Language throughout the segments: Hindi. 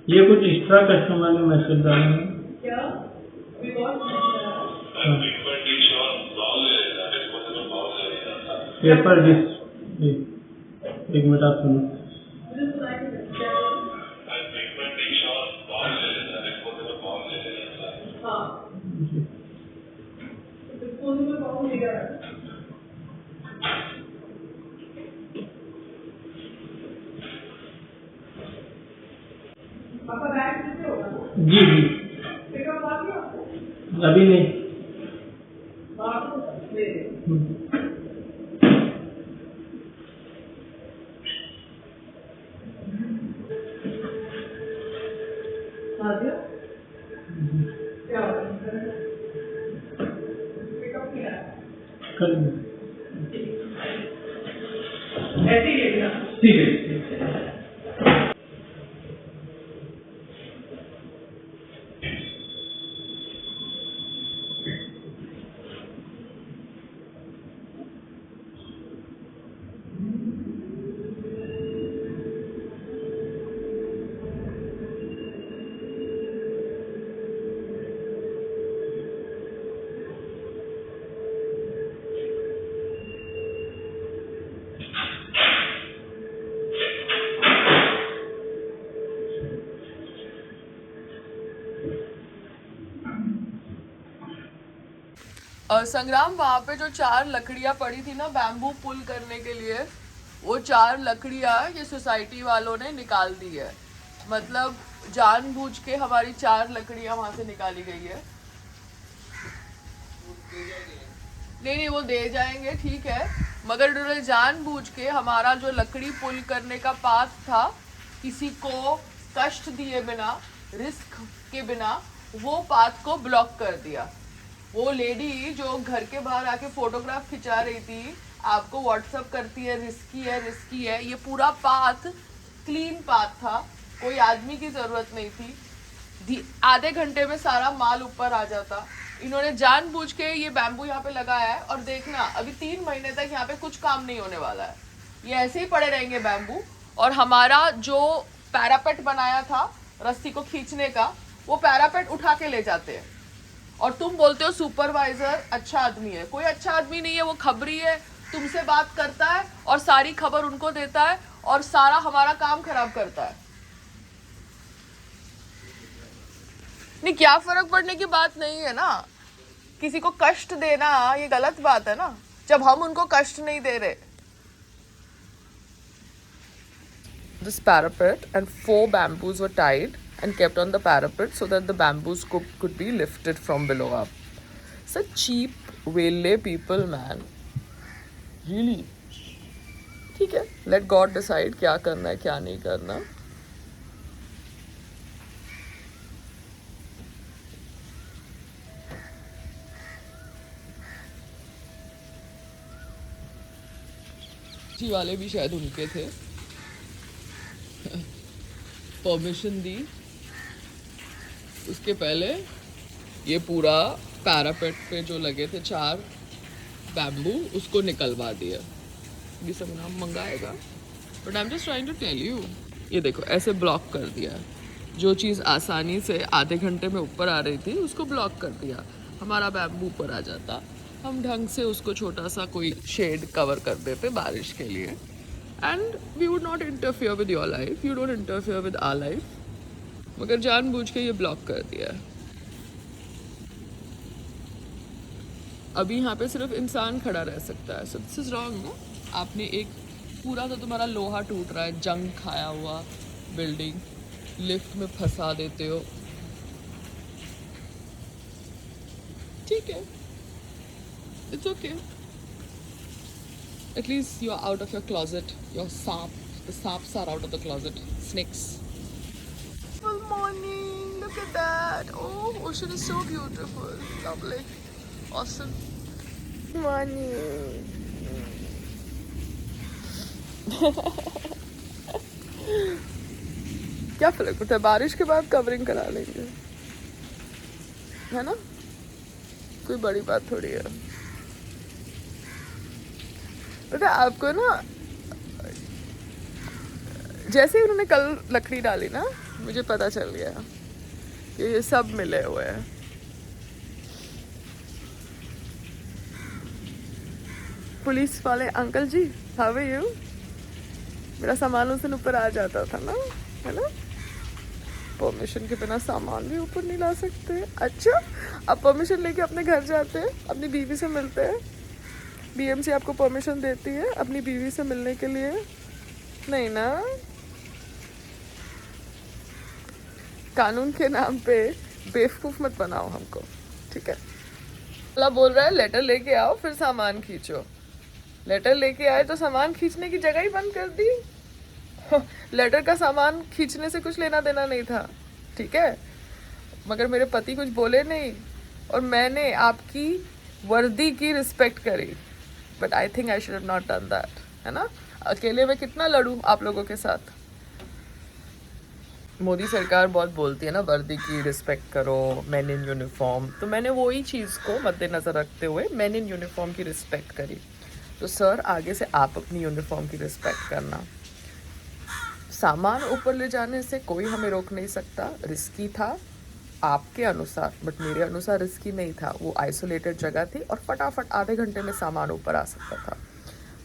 ये कुछ एक्स्ट्रा कस्टमर ने मैसेज डाला है क्या? पेपर डिश, एक मिनट आप सुनो। जी जी, अभी नहीं। ठीक है। संग्राम, वहां पे जो 4 लकड़ियां पड़ी थी ना बैम्बू पुल करने के लिए, वो 4 लकड़ियां ये सोसाइटी वालों ने निकाल दी है। मतलब जानबूझ के हमारी 4 लकड़ियां वहां से निकाली गई है। नहीं, वो दे जाएंगे, ठीक है, मगर उन्होंने जानबूझ के हमारा जो लकड़ी पुल करने का पाथ था, किसी को कष्ट दिए बिना, रिस्क के बिना, वो पाथ को ब्लॉक कर दिया। वो लेडी जो घर के बाहर आके फोटोग्राफ खिंचा रही थी, आपको व्हाट्सएप करती है रिस्की है। ये पूरा पाथ क्लीन पाथ था, कोई आदमी की जरूरत नहीं थी। आधे घंटे में सारा माल ऊपर आ जाता। इन्होंने जानबूझ के ये बैम्बू यहाँ पे लगाया है, और देखना अभी 3 महीने तक यहाँ पे कुछ काम नहीं होने वाला है। ये ऐसे ही पड़े रहेंगे बैम्बू। और हमारा जो पैरापेट बनाया था रस्सी को खींचने का, वो पैरापेट उठा के ले जाते हैं। और तुम बोलते हो सुपरवाइजर अच्छा आदमी है। कोई अच्छा आदमी नहीं है, वो खबरी है, तुमसे बात करता है और सारी खबर उनको देता है और सारा हमारा काम खराब करता है। नहीं, क्या फर्क पड़ने की बात नहीं है ना। किसी को कष्ट देना ये गलत बात है ना, जब हम उनको कष्ट नहीं दे रहे। This parapet and 4 bamboos were tied and kept on the parapet so that the bamboos could be lifted from below up. Such cheap Velle people, man. Really? ठीक है, let God decide क्या करना है क्या नहीं करना। जी वाले भी शायद उनके थे, परमिशन दी। उसके पहले ये पूरा पैरापेट पे जो लगे थे 4 बैम्बू, उसको निकलवा दिया। ये सब नाम मंगाएगा, but I am just trying to tell you. ये देखो ऐसे ब्लॉक कर दिया। जो चीज़ आसानी से आधे घंटे में ऊपर आ रही थी उसको ब्लॉक कर दिया। हमारा बैम्बू ऊपर आ जाता, हम ढंग से उसको छोटा सा कोई शेड कवर कर देते बारिश के लिए। And we would not interfere with your life, you don't interfere with our life. मगर जानबूझ के ये ब्लॉक कर दिया है। अभी यहाँ पे सिर्फ इंसान खड़ा रह सकता है। सो दिस इज रॉन्ग ना। आपने एक पूरा तो तुम्हारा लोहा टूट रहा है, जंग खाया हुआ बिल्डिंग, लिफ्ट में फंसा देते हो। ठीक है, it's okay. At least you're out of your closet. Your the saps are out of the closet. Snakes. Good morning. Look at that. Oh, ocean is so beautiful. Lovely. Awesome. Good morning. क्या फर्क पड़ता है, बारिश के बाद कवरिंग करा लेंगे, है ना, कोई बड़ी बात थोड़ी है। पता है आपको ना, जैसे ही उन्होंने कल लकड़ी डाली ना, मुझे पता चल गया कि ये सब मिले हुए हैं। पुलिस वाले uncle ji, how are you? मेरा सामान उस दिन ऊपर आ जाता था ना, है ना? परमिशन के बिना सामान भी ऊपर नहीं ला सकते। अच्छा, अब परमिशन लेके अपने घर जाते हैं, अपनी बीवी से मिलते हैं। बीएमसी आपको परमिशन देती है अपनी बीवी से मिलने के लिए? नहीं ना। कानून के नाम पे बेवकूफ मत बनाओ हमको, ठीक है? अल्लाह बोल रहा है लेटर लेके आओ फिर सामान खींचो। लेटर लेके आए तो सामान खींचने की जगह ही बंद कर दी। लेटर का सामान खींचने से कुछ लेना देना नहीं था, ठीक है? मगर मेरे पति कुछ बोले नहीं और मैंने आपकी वर्दी की रिस्पेक्ट करी। But I think I should have not done that, है ना? अकेले में कितना लड़ूं आप लोगों के साथ। मोदी सरकार बहुत बोलती है ना वर्दी की रिस्पेक्ट करो, मैन इन यूनिफॉर्म, तो मैंने वही चीज़ को मद्देनज़र रखते हुए मैन इन यूनिफॉर्म की रिस्पेक्ट करी। तो सर, आगे से आप अपनी यूनिफॉर्म की रिस्पेक्ट करना। सामान ऊपर ले जाने से कोई हमें रोक नहीं सकता। रिस्की था आपके अनुसार, बट मेरे अनुसार रिस्की नहीं था। वो आइसोलेटेड जगह थी और फटाफट आधे घंटे में सामान ऊपर आ सकता था।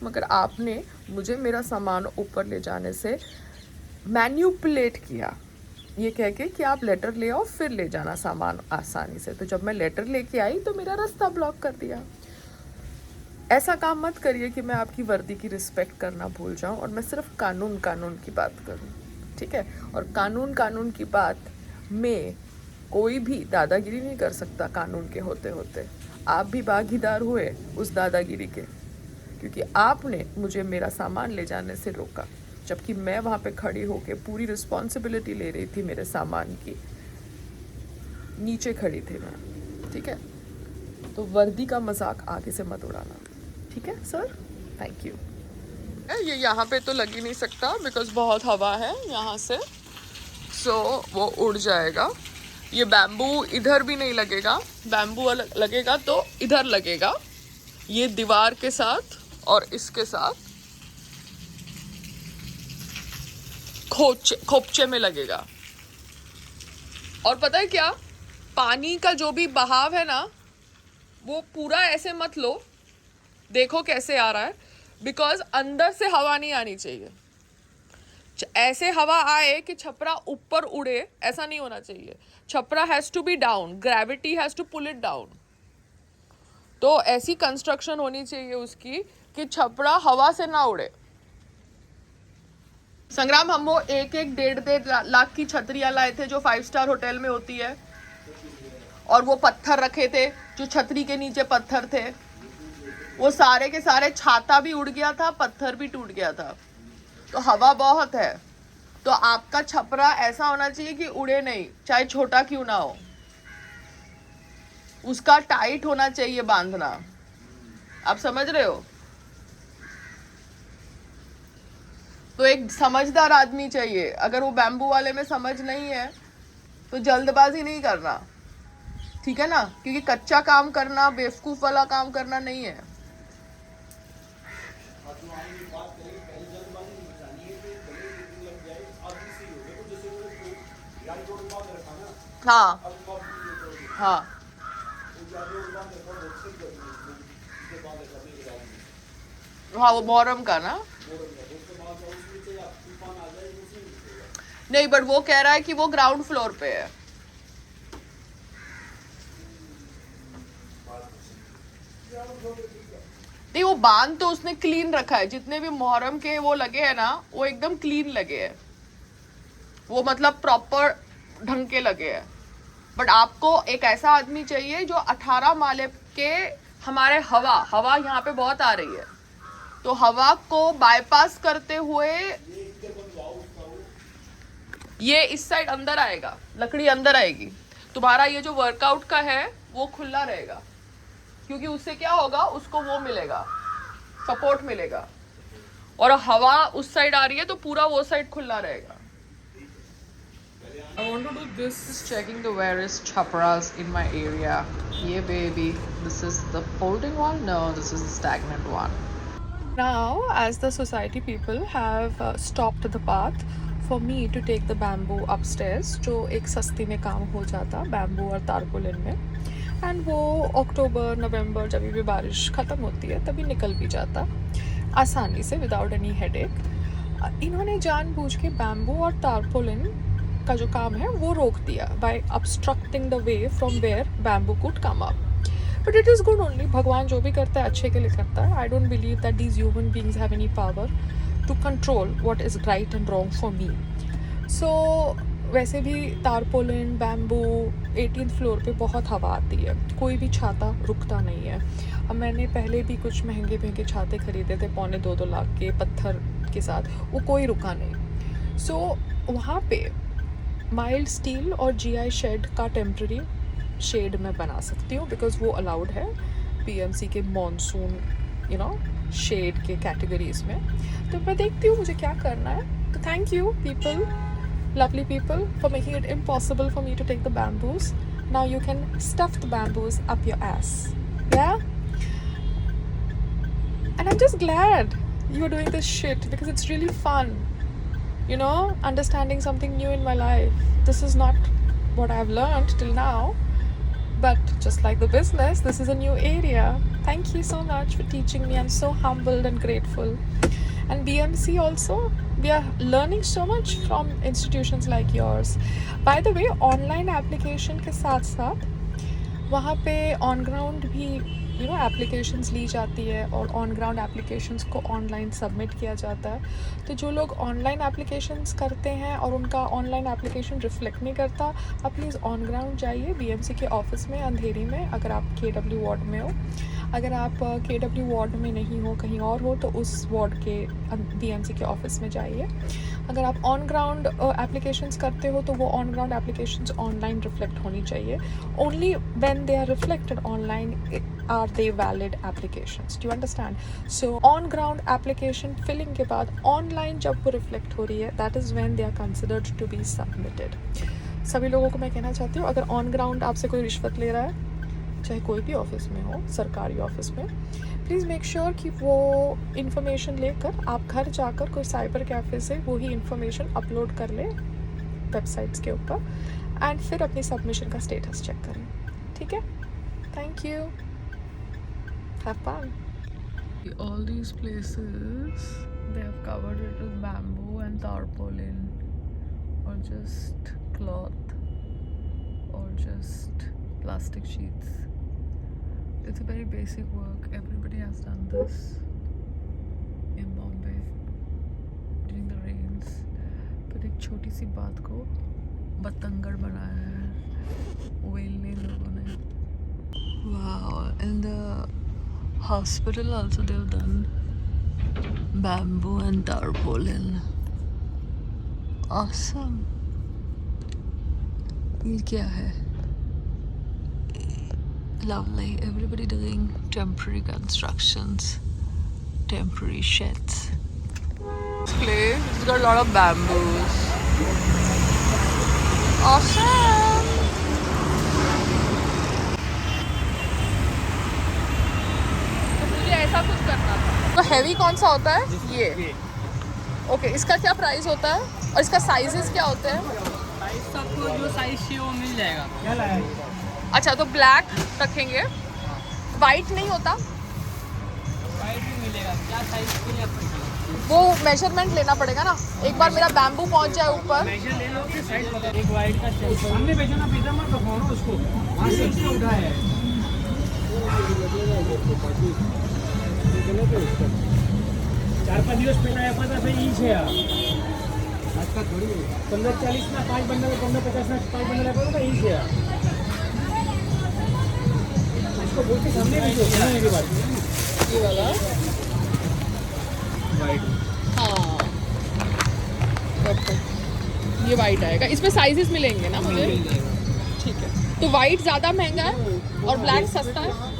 मगर आपने मुझे मेरा सामान ऊपर ले जाने से मैन्युपुलेट किया, ये कह के कि आप लेटर ले आओ फिर ले जाना सामान आसानी से। तो जब मैं लेटर लेके आई तो मेरा रास्ता ब्लॉक कर दिया। ऐसा काम मत करिए कि मैं आपकी वर्दी की रिस्पेक्ट करना भूल जाऊं और मैं सिर्फ कानून की बात करूं, ठीक है? और कानून की बात में कोई भी दादागिरी नहीं कर सकता कानून के होते होते। आप भी भागीदार हुए उस दादागिरी के, क्योंकि आपने मुझे मेरा सामान ले जाने से रोका, जबकि मैं वहाँ पे खड़ी होके पूरी रिस्पॉन्सिबिलिटी ले रही थी मेरे सामान की। नीचे खड़ी थी मैं, ठीक है? तो वर्दी का मजाक आगे से मत उड़ाना, ठीक है सर? Thank you. ये यहाँ पे तो लग ही नहीं सकता बिकॉज बहुत हवा है यहाँ से, सो वो उड़ जाएगा। ये बैम्बू इधर भी नहीं लगेगा, बैम्बू लगेगा तो इधर लगेगा, ये दीवार के साथ और इसके साथ खोपचे में लगेगा। और पता है क्या, पानी का जो भी बहाव है ना, वो पूरा ऐसे मत लो, देखो कैसे आ रहा है, बिकॉज अंदर से हवा नहीं आनी चाहिए। ऐसे हवा आए कि छपरा ऊपर उड़े, ऐसा नहीं होना चाहिए। Chhapra has to be down, gravity has to pull it down. तो ऐसी कंस्ट्रक्शन होनी चाहिए उसकी कि छपरा हवा से ना उड़े। संग्राम, हम वो 1-1, 1.5 लाख की छतरियां लाए थे जो 5 स्टार होटल में होती है, और वो पत्थर रखे थे जो छतरी के नीचे पत्थर थे, वो सारे के सारे, छाता भी उड़ गया था, पत्थर भी टूट गया था। तो हवा बहुत है, तो आपका छपरा ऐसा होना चाहिए कि उड़े नहीं, चाहे छोटा क्यों ना हो, उसका टाइट होना चाहिए बांधना। आप समझ रहे हो? तो एक समझदार आदमी चाहिए। अगर वो बैम्बू वाले में समझ नहीं है तो जल्दबाजी नहीं करना, ठीक है ना? क्योंकि कच्चा काम करना बेवकूफ वाला काम करना नहीं है। हाँ हाँ, हाँ वो मोहर्रम का ना, नहीं, बट वो कह रहा है कि वो ग्राउंड फ्लोर पे है। नहीं, वो बांध तो उसने क्लीन रखा है, जितने भी मुहर्रम के वो लगे हैं ना, वो एकदम क्लीन लगे हैं, वो मतलब प्रॉपर ढंग के लगे हैं। बट आपको एक ऐसा आदमी चाहिए जो 18 माले के, हमारे हवा यहाँ पे बहुत आ रही है, तो हवा को बाईपास करते हुए ये इस साइड अंदर आएगा, लकड़ी अंदर आएगी, तुम्हारा ये जो वर्कआउट का है वो खुला रहेगा, क्योंकि उससे क्या होगा, उसको वो मिलेगा, सपोर्ट मिलेगा, और हवा उस साइड आ रही है तो पूरा वो साइड खुला रहेगा। I want to do this. Just checking the various chapras in my area. Yeah, baby. This is the folding one. No, this is the stagnant one. Now, as the society people have stopped the path for me to take the bamboo upstairs, जो एक सस्ती में काम हो जाता बैम्बू और तारपुलिन में, एंड वो अक्टूबर नवंबर जब भी बारिश ख़त्म होती है तभी निकल भी जाता आसानी से विदाउट एनी हेडेक। इन्होंने जानबूझ के बैम्बू और तारपुलिन का जो काम है वो रोक दिया bye obstructing the way from where bamboo could come up. But it is good only. भगवान जो भी करता है अच्छे के लिए करता है. I don't believe that these human beings have any power to control what is right and wrong for me. So वैसे भी तारपोलिन बैम्बू 18th फ्लोर पे बहुत हवा आती है, कोई भी छाता रुकता नहीं है। अब मैंने पहले भी कुछ महंगे महंगे छाते खरीदे थे 2.25 लाख के पत्थर के साथ, वो कोई रुका नहीं। सो वहाँ पे माइल्ड स्टील और GI शेड का टेम्प्रेरी शेड में बना सकती हूँ बिकॉज वो अलाउड है PMC के मॉनसून शेड के कैटेगरीज में। तो मैं देखती हूँ मुझे क्या करना है। तो thank you people, lovely people, for making it impossible for me to take the bamboos. Now you can stuff the bamboos up your ass. Yeah? And I'm just glad you're doing this shit because it's really fun. Understanding something new in my life. This is not what I've learned till now. But just like the business, this is a new area. Thank you so much for teaching me. I'm so humbled and grateful. And BMC also, we are learning so much from institutions like yours. By the way, online application के साथ साथ वहाँ पे on ground भी एप्लीकेशंस ली जाती है और ऑन ग्राउंड एप्लीकेशंस को ऑनलाइन सबमिट किया जाता है। तो जो लोग ऑनलाइन एप्लीकेशंस करते हैं और उनका ऑनलाइन एप्लीकेशन रिफ्लेक्ट नहीं करता, आप प्लीज़ ऑन ग्राउंड जाइए BMC के ऑफिस में अंधेरी में। अगर आप KW वार्ड में हो, अगर आप KW वार्ड में नहीं हो, कहीं और हो, तो उस वार्ड के BMC के ऑफिस में जाइए। अगर आप ऑन ग्राउंड एप्लीकेशंस करते हो तो वो on ground applications online reflect होनी चाहिए। Only when they are reflected online are they valid applications. Do you understand? So on ground application filling के बाद online जब वो reflect हो रही है, that is when they are considered to be submitted. सभी लोगों को मैं कहना चाहती हूँ, अगर on ground आपसे कोई रिश्वत ले रहा है, चाहे कोई भी ऑफिस में हो, सरकारी ऑफिस में, प्लीज़ मेक श्योर कि वो इन्फॉर्मेशन लेकर आप घर जाकर कोई साइबर कैफ़े से वही इन्फॉर्मेशन अपलोड कर लें वेबसाइट्स के ऊपर एंड फिर अपनी सबमिशन का स्टेटस चेक करें। ठीक है? Thank you. Have fun. All these places they have covered it with bamboo and tarpaulin or just cloth or just plastic sheets. It's a very basic work. Everybody has done this in Bombay during the rains. पर एक छोटी सी बात को बतंगड़ बनाया है वेलने लोगों ने। Wow, and the hospital also they've done bamboo and tarpaulin. Awesome. ये क्या है? Lovely. Everybody doing temporary constructions, temporary sheds. This place has got a lot of bamboos. Awesome. ऐसा कुछ करना था। तो हैवी कौन सा होता है? ये। ओके, इसका क्या प्राइस होता है और इसका साइजेस क्या होते हैं? साइज सबको जो साइज चाहिए वो मिल जाएगा। क्या लाएगा? अच्छा, तो ब्लैक रखेंगे, वाइट नहीं होता? वाइट भी मिलेगा। क्या साइज के लिए आपको? वो मेजरमेंट लेना पड़ेगा ना। एक बार मेरा बैम्बू पहुंच जाए ऊपर। मेजर ले लो कि साइज बता। एक वाइट का चाहिए। सामने भेजो ना, पिज्जा मत रखो ना उसको। वहां से इसको उठाया है। 4-5 દિવસ પહેલા આપ્યા હતા ભાઈ, ઈ છે આ આજકા થોડી 15-40 ના 5 બંડલ, 15-50 ના 5 બંડલ આપ્યા હતા, ઈ છે આ। इसको बोल के सामने भेजो। ये की बात, ये वाला वाइट। हाँ, ये वाइट आएगा। इसमें साइजेस मिलेंगे ना मुझे? ठीक है। तो वाइट ज़्यादा महंगा है और ब्लैक सस्ता है?